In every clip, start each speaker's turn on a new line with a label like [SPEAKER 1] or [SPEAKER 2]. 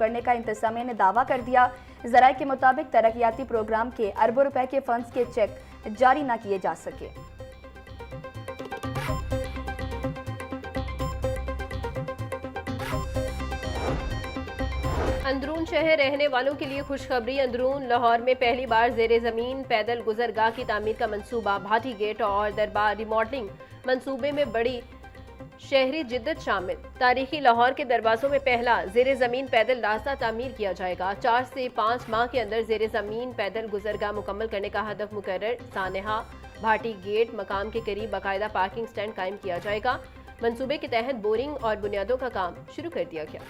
[SPEAKER 1] करने का इंतजामिया ने दावा कर दिया। जराये के मुताबिक तरक्याती प्रोग्राम के अरबों रुपए के फंड्स के चेक जारी न किए जा सके।
[SPEAKER 2] अंदरून शहर रहने वालों के लिए खुशखबरी। अंदरून लाहौर में पहली बार जेर जमीन पैदल गुजरगाह की तामीर का मंसूबा। भाटी गेट और दरबार रिमॉडलिंग मंसूबे में बड़ी शहरी जिद्दत शामिल। तारीखी लाहौर के दरवाजों में पहला जेर जमीन पैदल रास्ता तामीर किया जाएगा। 4 से 5 माह के अंदर जेर जमीन पैदल गुजरगाह मुकम्मल करने का हदफ मुकर्रर। सानेहा भाटी गेट मकाम के करीब बाकायदा पार्किंग स्टैंड कायम किया जाएगा। मंसूबे के तहत बोरिंग और बुनियादों का काम शुरू कर दिया गया।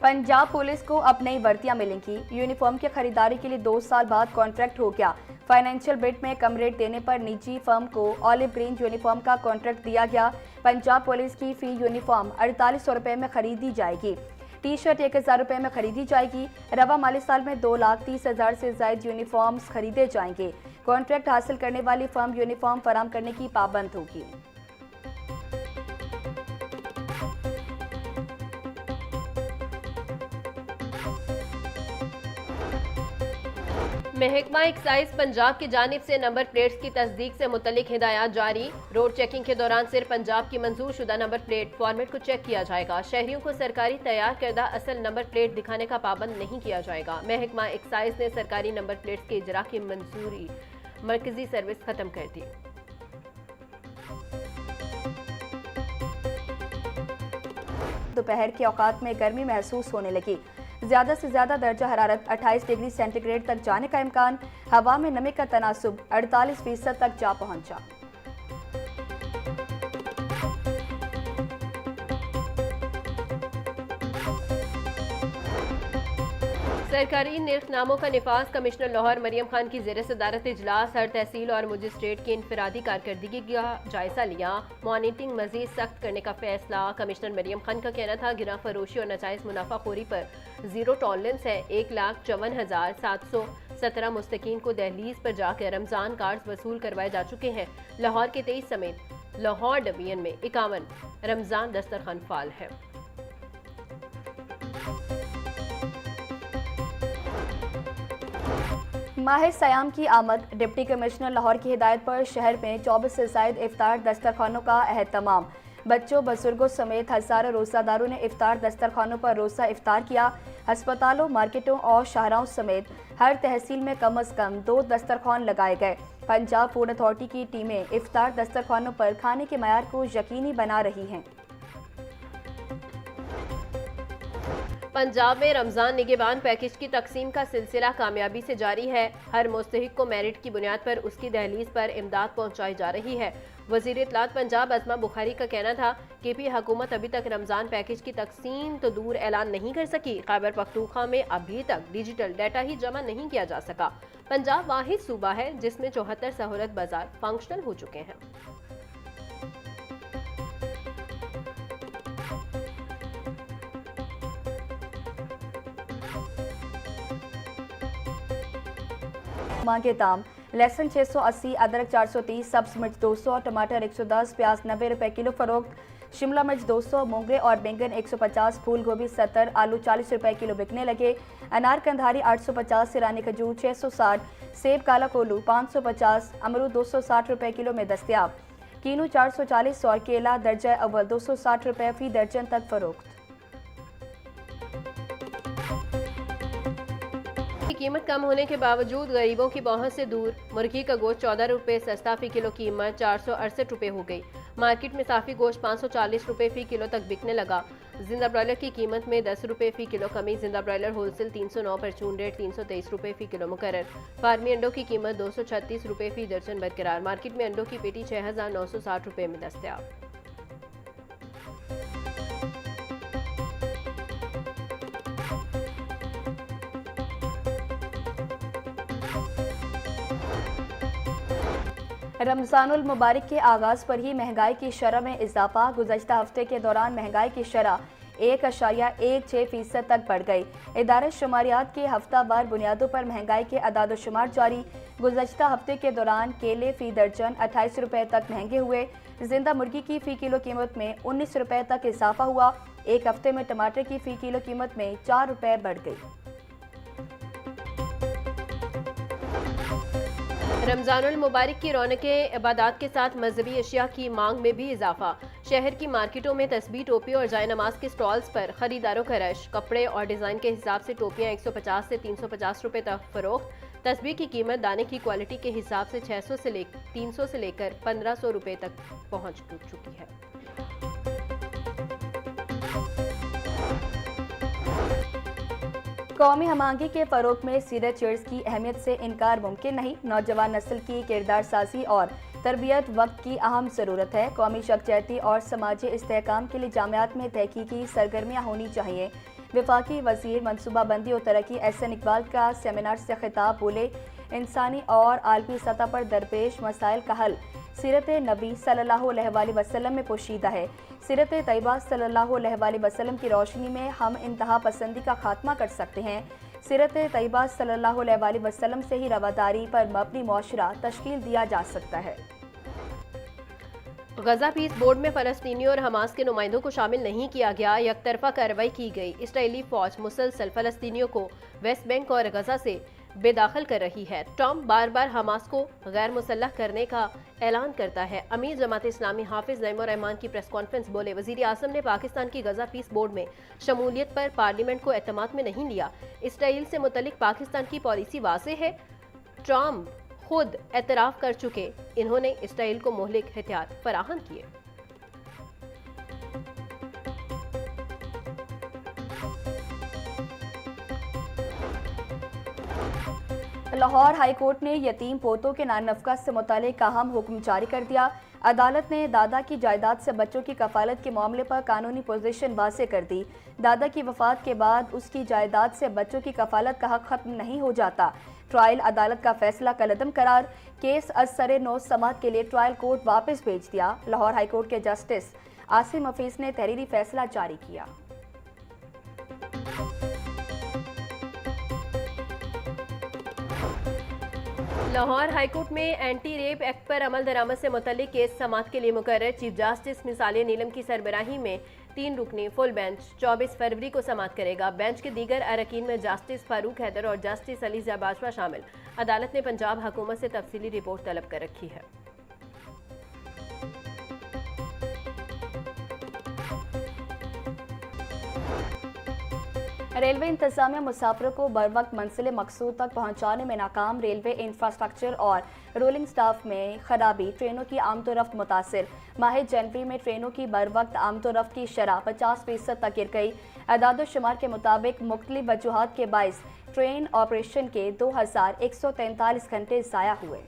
[SPEAKER 1] पंजाब पुलिस को अब नई भर्तियां मिलेंगी। यूनिफॉर्म की खरीदारी के लिए 2 साल बाद कॉन्ट्रैक्ट हो गया। फाइनेंशियल बिड में कम रेट देने पर निजी फर्म को ऑलिव ग्रीन यूनिफॉर्म का कॉन्ट्रैक्ट दिया गया। पंजाब पुलिस की फी यूनिफॉर्म 4800 रुपये में खरीदी जाएगी। टी शर्ट 1000 रुपये में खरीदी जाएगी। रवा माली साल में 2,30,000 से ज्यादा यूनिफॉर्म्स खरीदे जाएंगे। कॉन्ट्रैक्ट हासिल करने वाली फर्म यूनिफॉर्म फराम करने की पाबंद होगी।
[SPEAKER 2] महकमा एक्साइज पंजाब की जानिब से नंबर प्लेट्स की तस्दीक से मुतल्लिक हिदायत जारी। रोड चेकिंग के दौरान सिर्फ पंजाब की मंजूर शुदा नंबर प्लेट फॉर्मेट को चेक किया जाएगा। शहरियों को सरकारी तैयार करदा असल नंबर प्लेट दिखाने का पाबंद नहीं किया जाएगा। महकमा एक्साइज ने सरकारी नंबर प्लेट्स के इजरा की मंजूरी मरकजी सर्विस खत्म कर दी।
[SPEAKER 1] दोपहर के औकात में गर्मी महसूस होने लगी। ज्यादा से ज्यादा दर्जा हरारत 28 डिग्री सेंटीग्रेड तक जाने का इम्कान। हवा में नमी का तनासुब 48% तक जा पहुंचा।
[SPEAKER 2] सरकारी निर्खनामों का निफाज। कमिश्नर लाहौर मरियम खान की ज़ेर सदारत इजलास। हर तहसील और मजिस्ट्रेट की इनफरादी कारकर्दगी का जायजा लिया। मॉनिटरिंग मजीद सख्त करने का फैसला। कमिश्नर मरियम खान का कहना था गिरा फरोशी और नाजायज मुनाफाखोरी पर जीरो टॉलरेंस है। 1,54,717 मुस्तकीन को दहलीज पर जाकर रमजान कार्ड वसूल करवाए जा चुके हैं। लाहौर के 23 समेत लाहौर डिवीजन में 51 रमजान दस्तरखान फाल है।
[SPEAKER 1] माह सयाम की आमद। डिप्टी कमिश्नर लाहौर की हिदायत पर शहर में 24 से ज़ायद इफ्तार दस्तरखानों का अहतमाम। बच्चों बुजुर्गों समेत हज़ारों रोज़ादारों ने इफ्तार दस्तरखानों पर रोज़ा इफ्तार किया। अस्पतालों मार्केटों और शाहराओं समेत हर तहसील में कम अज़ कम 2 दस्तरखान लगाए गए। पंजाब फूड अथॉरिटी की टीमें इफ्तार दस्तरखानों पर खाने के मयार को यकीनी बना रही हैं।
[SPEAKER 2] पंजाब में रमजान निगहबान पैकेज की तकसीम का सिलसिला कामयाबी से जारी है। हर मुस्तहिक को मेरिट की बुनियाद पर उसकी दहलीज पर इमदाद पहुंचाई जा रही है। वज़ीर इत्तलात पंजाब अज़मा बुखारी का कहना था कि पी हुकूमत अभी तक रमजान पैकेज की तकसीम तो दूर ऐलान नहीं कर सकी। खैबर पख्तूनख्वा में अभी तक डिजिटल डाटा ही जमा नहीं किया जा सका। पंजाब वाहिद सूबा है जिसमें 74 सहूलत बाजार फंक्शनल हो चुके हैं।
[SPEAKER 1] मांगे दाम। लहसुन 680, अदरक 430, सब्ज मिर्च 200, टमाटर 110, प्याज 90 रुपए किलो फरोख्त। शिमला मिर्च 200, मूंगरे और बैंगन 150, फूल गोभी 70, आलू 40 रुपए किलो बिकने लगे। अनार कंधारी 850, सिरानी खजूर 660, सेब काला कोलू 550, अमरूद 260 रुपए किलो में दस्तयाब। कीनू 440 और केला दर्जा अव्वल 260 रुपए फी दर्जन तक फरोख्त।
[SPEAKER 2] कीमत कम होने के बावजूद गरीबों की पहुंच से दूर। मुर्गी का गोश्त 14 रुपए सस्ता फी किलो, कीमत 468 रुपए हो गई। मार्केट में साफी गोश्त 540 रुपए फी किलो तक बिकने लगा। जिंदा ब्रॉयलर की कीमत में 10 रुपए फी किलो कमी। जिंदा ब्रॉयलर होलसेल 309, परचून रेट 323 रुपए फी किलो मुकर्रर। फार्मी अंडों की कीमत 236 रुपए फी दर्जन बरकरार। मार्केट में अंडों की पेटी 6,960 रुपए में दस्तयाब।
[SPEAKER 1] रमज़ानुल मुबारक के आगाज़ पर ही महंगाई की शरह में इजाफा। गुज़श्ता हफ्ते के दौरान महंगाई की शरह 1.16% तक बढ़ गई। इदारे शुमारियात के हफ्तावार बुनियादों पर महंगाई के अदाद-ओ-शुमार जारी। गुज़श्ता हफ्ते के दौरान केले फी दर्जन 28 रुपये तक महंगे हुए। जिंदा मुर्गी की फ़ी किलो कीमत में 19 रुपये तक इजाफा हुआ। एक हफ्ते में टमाटर की फ़ी किलो कीमत में 4 रुपये बढ़ गई।
[SPEAKER 2] रमज़ानुल मुबारक की रौनकें इबादत के साथ मजहबी अशिया की मांग में भी इजाफा। शहर की मार्केटों में तस्बीह, टोपी और जाय नमाज के स्टॉल्स पर खरीदारों का रश। कपड़े और डिज़ाइन के हिसाब से टोपियाँ 150 से 350 रुपये तक फरोख्त। तस्बीह की कीमत दाने की क्वालिटी के हिसाब से 300 से लेकर 1500 रुपये तक पहुँच चुकी है।
[SPEAKER 1] कौमी हमांगी के फ़रोग में सीरत चर्च की अहमियत से इनकार मुमकिन नहीं। नौजवान नस्ल की किरदार साजी और तरबियत वक्त की अहम ज़रूरत है। कौमी यकजहती और समाजी इस्तेहकाम के लिए जामियात में तहकीकी सरगर्मियाँ होनी चाहिए। वफाकी वज़ीर मनसूबाबंदी और तरक्की एहसन इकबाल का सेमिनार से खिताब बोले, इंसानी और आलमी सतह पर दरपेश मसाइल का हल सीरत नबी सल्लल्लाहु अलैहि वसल्लम में पोशीदा है। सीरत तैयबा सल्लल्लाहु अलैहि वसल्लम की रोशनी में हम इंतहा पसंदी का खात्मा कर सकते हैं। सीरत तैयबा सल्लल्लाहु अलैहि वसल्लम से ही रवादारी पर मबनी मुआशरा तश्कील दिया जा सकता है।
[SPEAKER 2] गजा पीस बोर्ड में फ़लस्तीनियों और हमास के नुमाइंदों को शामिल नहीं किया गया। यकतरफा कार्रवाई की गई। इसराइली फौज मुसलसल फ़लस्तीनियों को वेस्ट बैंक और गजा से बेदाखिल कर रही है। ट्रंप बार बार हमास को गैर मुसल्लह करने का ऐलान करता है। अमीर जमात इस्लामी हाफिज नईमुर रहमान की प्रेस कॉन्फ्रेंस बोले, वज़ीर आज़म ने पाकिस्तान की गजा पीस बोर्ड में शमूलियत पर पार्लियामेंट को एतमाद में नहीं लिया। इसराइल से मुतल्लिक पाकिस्तान की पॉलिसी वाज़ेह है। ट्रंप खुद एतराफ़ कर चुके, इन्होंने इसराइल को मोहलिक हथियार फराहम किए।
[SPEAKER 1] लाहौर हाई कोर्ट ने यतीम पोतों के नानफका से मुतालिक अहम हुक्म जारी कर दिया। अदालत ने दादा की जायदाद से बच्चों की कफालत के मामले पर कानूनी पोजीशन वाज़ेह कर दी। दादा की वफात के बाद उसकी जायदाद से बच्चों की कफालत का हक खत्म नहीं हो जाता। ट्रायल अदालत का फैसला कलअदम करार। केस असरे 9 समात के लिए ट्रायल कोर्ट वापस भेज दिया। लाहौर हाई कोर्ट के जस्टिस आसिम हफीज ने तहरीरी फैसला जारी किया।
[SPEAKER 2] लाहौर हाईकोर्ट में एंटी रेप एक्ट पर अमल दरामद से मुतल्लिक केस समात के लिए मुकर्रर चीफ जस्टिस मिसाल नीलम की सरबराही में 3 रुकनी फुल बेंच 24 फरवरी को समात करेगा। बेंच के दीगर अरकान में जस्टिस फारूक हैदर और जस्टिस अलीजा बाजवा शामिल। अदालत ने पंजाब हुकूमत से तफसीली रिपोर्ट तलब कर रखी है।
[SPEAKER 1] रेलवे इंतजामिया मुसाफिरों को बरवक्त मंजिल मकसूद तक पहुंचाने में नाकाम। रेलवे इंफ्रास्ट्रक्चर और रोलिंग स्टाफ में खराबी। ट्रेनों की आमदोरफ्त मुतासिर। माह जनवरी में ट्रेनों की बरवक्त आमदोरफ्त की शरह 50% तक गिर गई। अदाद-ओ-शुमार के मुताबिक मुख्तलिफ वजूहात के बाइस ट्रेन ऑपरेशन के 2143 घंटे ज़ाया हुए।